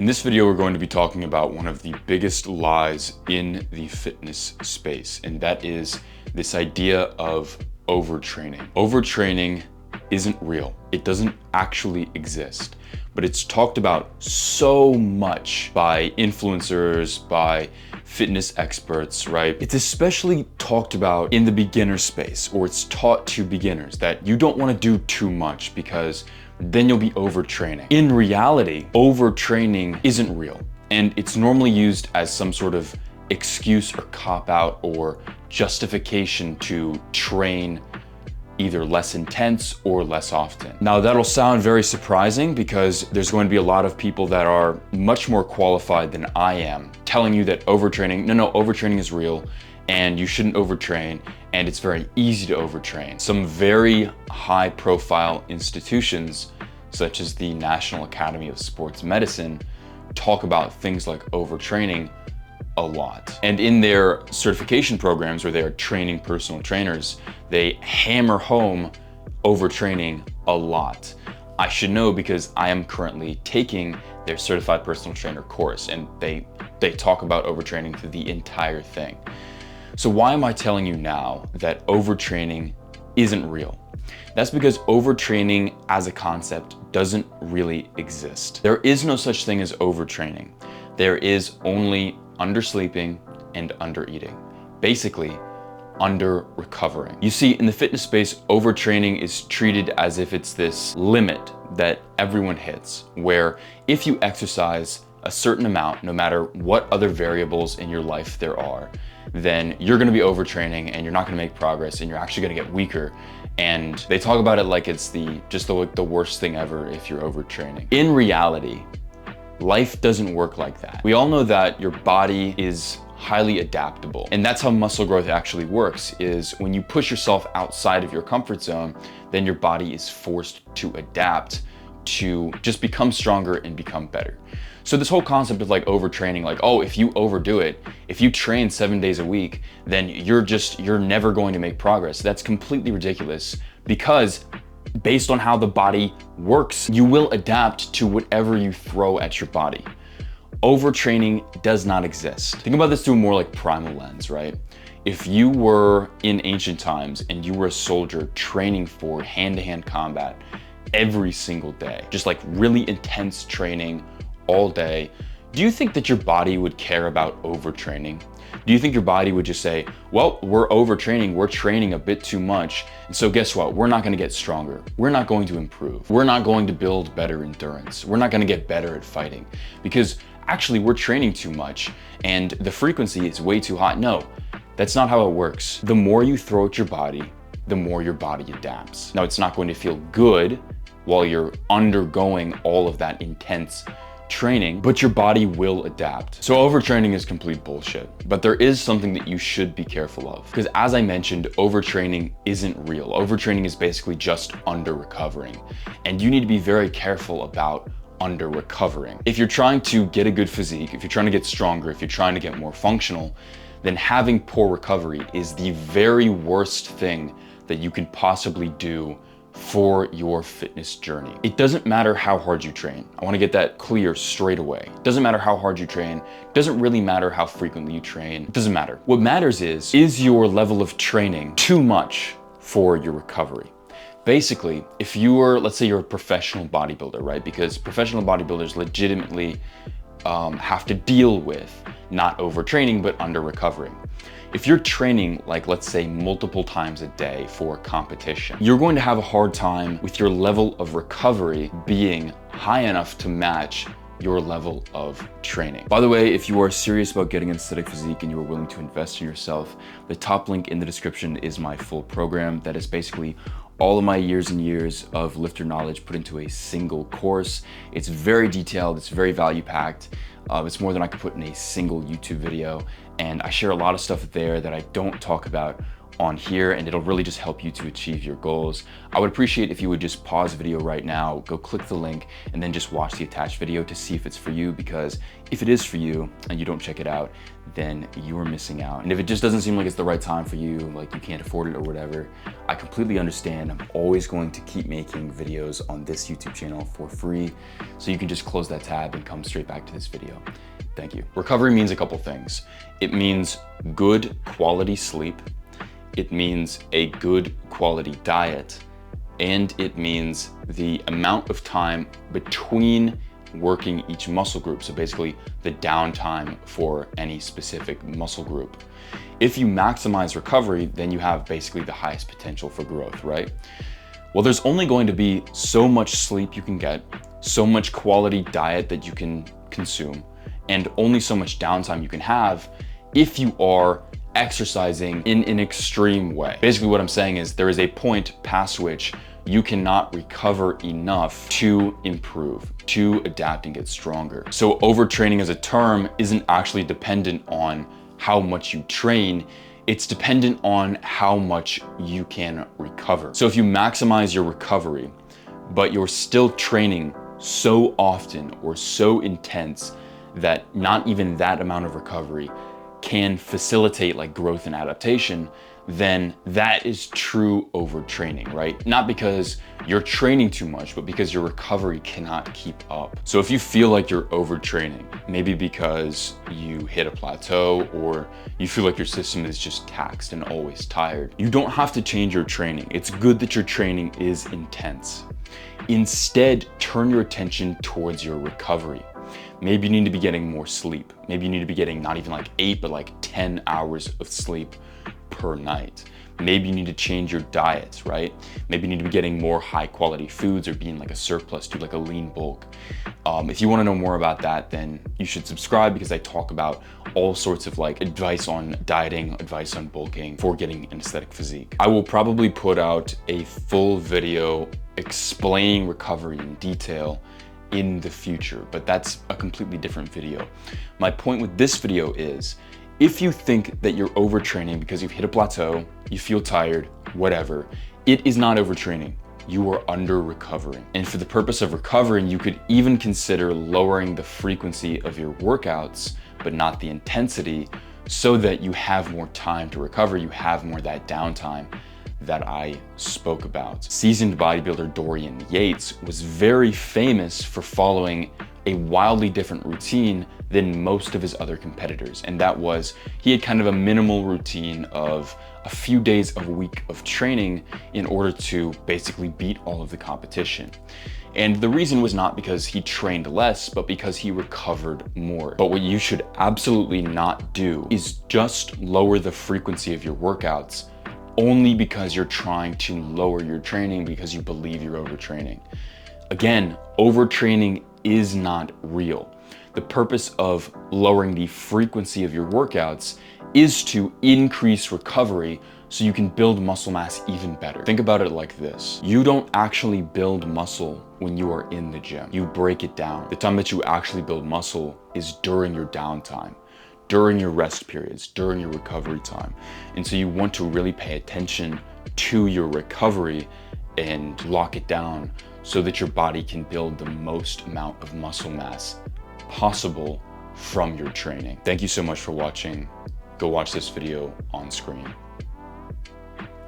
In this video, we're going to be talking about one of the biggest lies in the fitness space, and that is this idea of overtraining. Overtraining isn't real. It doesn't actually exist, but it's talked about so much by influencers, by fitness experts, right? It's especially talked about in the beginner space, or it's taught to beginners that you don't want to do too much because then you'll be overtraining. In reality, overtraining isn't real, and it's normally used as some sort of excuse or cop-out or justification to train either less intense or less often. Now that'll sound very surprising because there's going to be a lot of people that are much more qualified than I am telling you that overtraining, no, overtraining is real and you shouldn't overtrain, and it's very easy to overtrain. Some very high profile institutions, such as the National Academy of Sports Medicine, talk about things like overtraining a lot. And in their certification programs where they're training personal trainers, they hammer home overtraining a lot. I should know because I am currently taking their certified personal trainer course, and they talk about overtraining through the entire thing. So why am I telling you now that overtraining isn't real? That's because overtraining as a concept doesn't really exist. There is no such thing as overtraining. There is only undersleeping and undereating. Basically, under-recovering. You see, in the fitness space, overtraining is treated as if it's this limit that everyone hits, where if you exercise a certain amount, no matter what other variables in your life there are, then you're gonna be overtraining and you're not gonna make progress and you're actually gonna get weaker. And they talk about it like it's just the worst thing ever if you're overtraining. In reality, life doesn't work like that. We all know that your body is highly adaptable, and that's how muscle growth actually works, is when you push yourself outside of your comfort zone, then your body is forced to adapt to just become stronger and become better. So this whole concept of like overtraining, like, oh, if you overdo it, if you train 7 days a week, then you're never going to make progress. That's completely ridiculous, because based on how the body works, you will adapt to whatever you throw at your body. Overtraining does not exist. Think about this through a more like primal lens, right? If you were in ancient times and you were a soldier training for hand-to-hand combat every single day, just like really intense training all day, do you think that your body would care about overtraining? Do you think your body would just say, well, we're overtraining, we're training a bit too much, and so guess what? We're not gonna get stronger. We're not going to improve. We're not going to build better endurance. We're not gonna get better at fighting because actually we're training too much and the frequency is way too high. No, that's not how it works. The more you throw at your body, the more your body adapts. Now, it's not going to feel good while you're undergoing all of that intense training, but your body will adapt. So overtraining is complete bullshit, but there is something that you should be careful of, because as I mentioned, overtraining isn't real. Overtraining is basically just under-recovering, and you need to be very careful about under-recovering. If you're trying to get a good physique, if you're trying to get stronger, if you're trying to get more functional, then having poor recovery is the very worst thing that you can possibly do for your fitness journey. It doesn't matter how hard you train. I want to get that clear straight away. It doesn't matter how hard you train. It doesn't really matter how frequently you train. It doesn't matter. What matters is your level of training too much for your recovery? Basically, if let's say you're a professional bodybuilder, right? Because professional bodybuilders legitimately have to deal with not overtraining, but under-recovering. If you're training, like, let's say multiple times a day for competition, you're going to have a hard time with your level of recovery being high enough to match your level of training. By the way, if you are serious about getting an aesthetic physique and you are willing to invest in yourself, the top link in the description is my full program. That is basically all of my years and years of lifter knowledge put into a single course. It's very detailed, it's very value packed. It's more than I could put in a single YouTube video. And I share a lot of stuff there that I don't talk about on here, and it'll really just help you to achieve your goals. I would appreciate if you would just pause the video right now, go click the link, and then just watch the attached video to see if it's for you, because if it is for you and you don't check it out, then you are missing out. And if it just doesn't seem like it's the right time for you, like you can't afford it or whatever, I completely understand. I'm always going to keep making videos on this YouTube channel for free, so you can just close that tab and come straight back to this video. Thank you. Recovery means a couple things. It means good quality sleep, it means a good quality diet, and it means the amount of time between working each muscle group. So basically the downtime for any specific muscle group. If you maximize recovery, then you have basically the highest potential for growth, right? Well, there's only going to be so much sleep you can get, so much quality diet that you can consume, and only so much downtime you can have if you are exercising in an extreme way. Basically what I'm saying is there is a point past which you cannot recover enough to improve, to adapt and get stronger. So overtraining as a term isn't actually dependent on how much you train, it's dependent on how much you can recover. So if you maximize your recovery, but you're still training so often or so intense that not even that amount of recovery can facilitate like growth and adaptation, then that is true overtraining, right? Not because you're training too much, but because your recovery cannot keep up. So if you feel like you're overtraining, maybe because you hit a plateau or you feel like your system is just taxed and always tired, you don't have to change your training. It's good that your training is intense. Instead, turn your attention towards your recovery. Maybe you need to be getting more sleep. Maybe you need to be getting not even like 8, but like 10 hours of sleep per night. Maybe you need to change your diet, right? Maybe you need to be getting more high quality foods or being like a surplus, do like a lean bulk. If you want to know more about that, then you should subscribe, because I talk about all sorts of like advice on dieting, advice on bulking for getting an aesthetic physique. I will probably put out a full video explaining recovery in detail in the future, but that's a completely different video. My point with this video is, if you think that you're overtraining because you've hit a plateau, you feel tired, whatever, it is not overtraining. You are under recovering. And for the purpose of recovering, you could even consider lowering the frequency of your workouts, but not the intensity, so that you have more time to recover, you have more of that downtime that I spoke about. Seasoned bodybuilder Dorian Yates was very famous for following a wildly different routine than most of his other competitors. And that was, he had kind of a minimal routine of a few days a week of training in order to basically beat all of the competition. And the reason was not because he trained less, but because he recovered more. But what you should absolutely not do is just lower the frequency of your workouts only because you're trying to lower your training because you believe you're overtraining. Again, overtraining is not real. The purpose of lowering the frequency of your workouts is to increase recovery so you can build muscle mass even better. Think about it like this. You don't actually build muscle when you are in the gym. You break it down. The time that you actually build muscle is during your downtime, during your rest periods, during your recovery time. And so you want to really pay attention to your recovery and lock it down so that your body can build the most amount of muscle mass possible from your training. Thank you so much for watching. Go watch this video on screen.